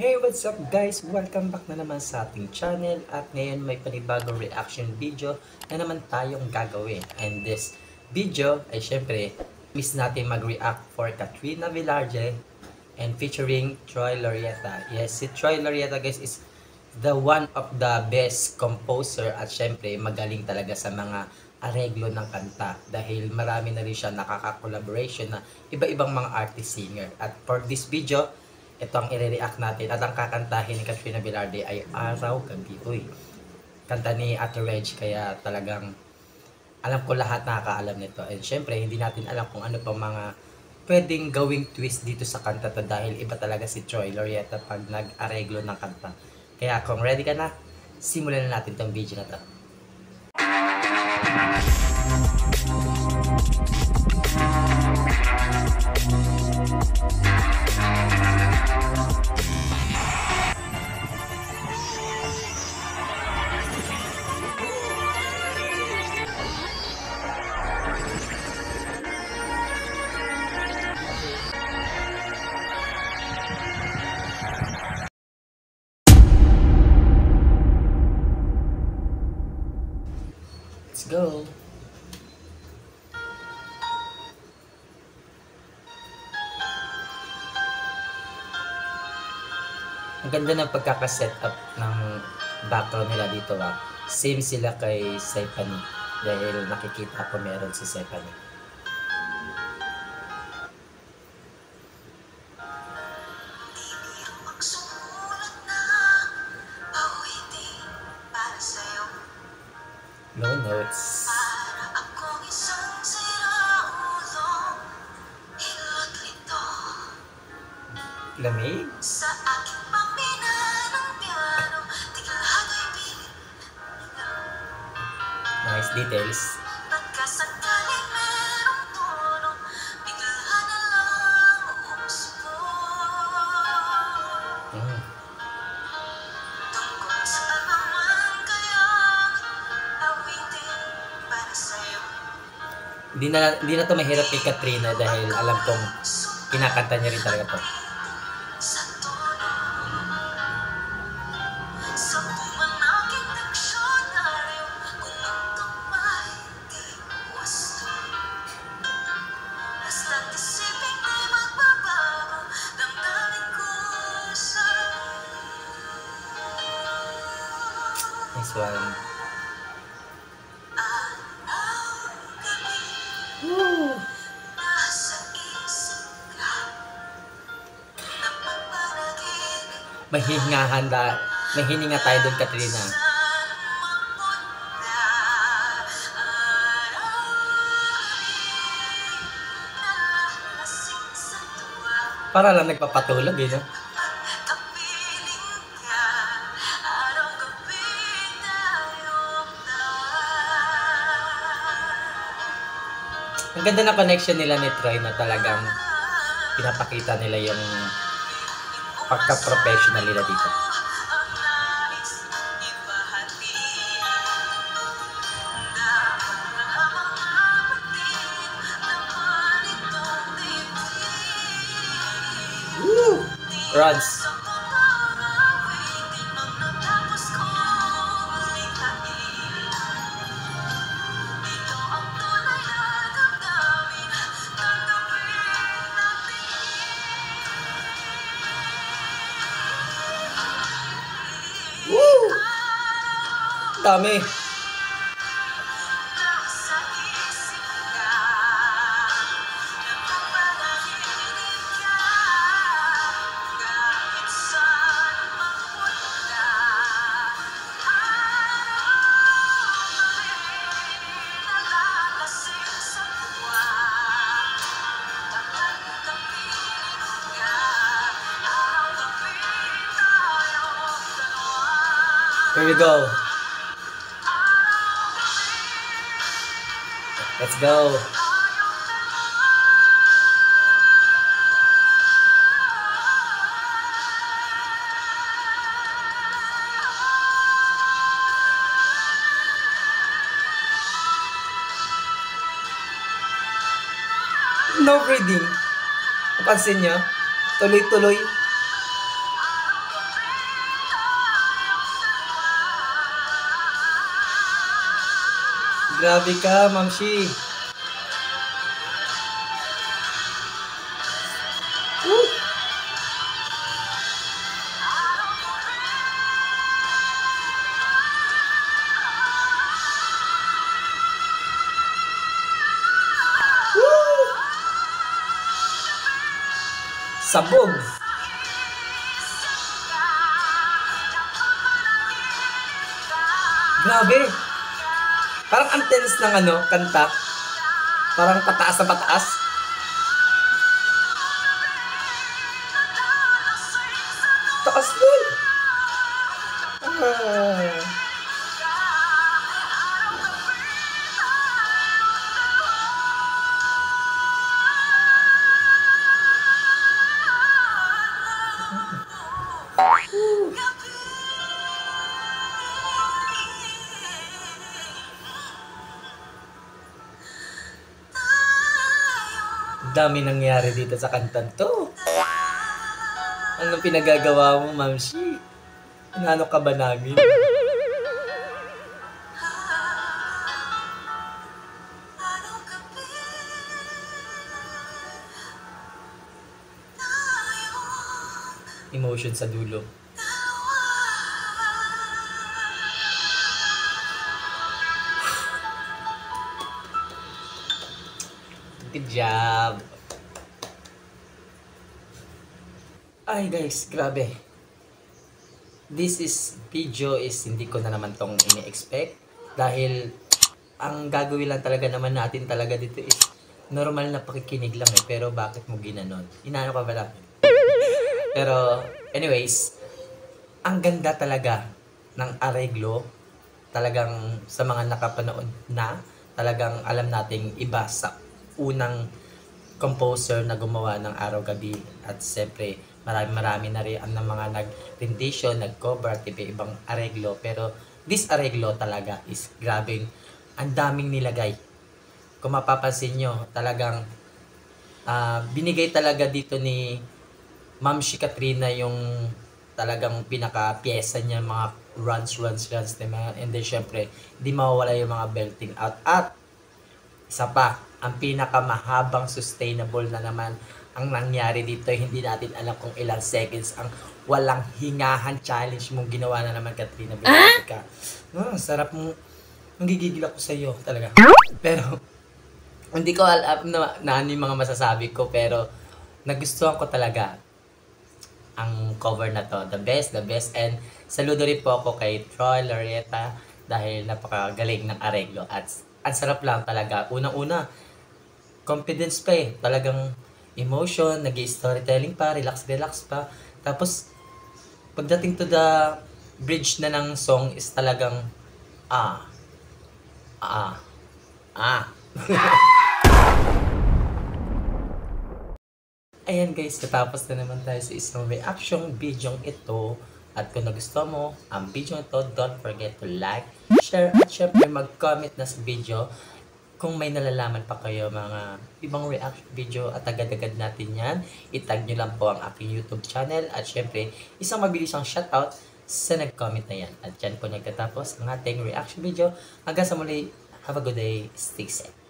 Hey, what's up guys? Welcome back na naman sa ating channel at ngayon may panibagong reaction video na naman tayong gagawin. And this video ay syempre miss natin mag-react for Katrina Velarde and featuring Troy Lorieta. Yes, si Troy Lorieta guys is the one of the best composer at syempre magaling talaga sa mga areglo ng kanta dahil marami na rin siya nakaka-collaboration na iba-ibang mga artist singer. At for this video, ito ang i-react natin at ang kakantahin ni Katrina Velarde ay Araw Gabi. Uy, kanta ni Ate Reg, kaya talagang alam ko lahat nakakaalam nito. And syempre, hindi natin alam kung ano pa mga pwedeng gawing twist dito sa kanta to dahil iba talaga si Troy Lorieta pag nag-areglo ng kanta. Kaya kung ready ka na, simulan na natin tong video na to. Let's go! Ang ganda ng pagkakaset up ng background nila dito ba. Same sila kay Stephanie dahil nakikita ko meron si Stephanie. Low notes. Lamig? Nice details. Hindi na to mahirap kay Katrina dahil alam kong kinakanta niya rin talaga to. Nice one. Woo! Mahihinga tayo doon, Katrina. Para lang nagpapatulog eh, no? Ang ganda ng connection nila ni Troy na talagang pinapakita nila yung pagka-professional nila dito. Woo! Runs. Woo! Dami. Here we go. Let's go. No breathing. Napansin nyo? Tuloy-tuloy. Grabe ka, Ma'am Shi. Woo! Woo! Sabog. Grabe. Parang ang tense ng kanta. Parang pataas na pataas. Taas din. Ah. Dami nangyari dito sa kantan to. Anong pinagagawa mo, Ma'am Shi? Ano ka ba namin? Emotion sa dulo. Good job. Ay guys, grabe. This video is hindi ko na naman tong ini-expect. Dahil ang gagawin lang talaga naman natin talaga dito is normal na pakikinig lang eh. Pero bakit mo ginanon? Inaano ka ba natin? Pero anyways, ang ganda talaga ng areglo. Talagang sa mga nakapanood na, talagang alam nating iba sa unang composer na gumawa ng Araw-Gabi. At siyempre, marami na rin ang mga nag-rendition, nag-cover, at ibang areglo. Pero this areglo talaga is grabing, ang daming nilagay. Kung mapapansin nyo, talagang binigay talaga dito ni Ma'am Shi Katrina yung talagang pinaka-pyesa niya, mga runs, diba? And then syempre, hindi mawawala yung mga belting out. At isa pa, ang pinakamahabang sustainable na naman ang nangyari dito. Hindi natin alam kung ilang seconds ang walang hingahan challenge mong ginawa na naman, Katrina. Sarap mo. Nanggigigil ako sa iyo talaga. Pero hindi ko alam na ano yung mga masasabi ko, pero nagustuhan ko talaga ang cover na to. The best. And saludo rin po ako kay Troy Loretta dahil napakagaling ng areglo. At ang sarap lang talaga. Unang-una, confidence pa eh. Talagang emotion, nag-storytelling pa, relax pa. Tapos, pagdating to the bridge na ng song is talagang Ayan guys, natapos na naman tayo sa isang reaction video ito. At kung nagustuhan mo ang video ito, don't forget to like, share, at syempre mag-comment na sa video. Kung may nalalaman pa kayo mga ibang reaction video at agad-agad natin yan, itag nyo lang po ang aking YouTube channel. At syempre, isang mabilisang shoutout sa nag-comment na yan. At dyan po nagtatapos ang ating reaction video. Hanggang sa muli, have a good day, stay safe.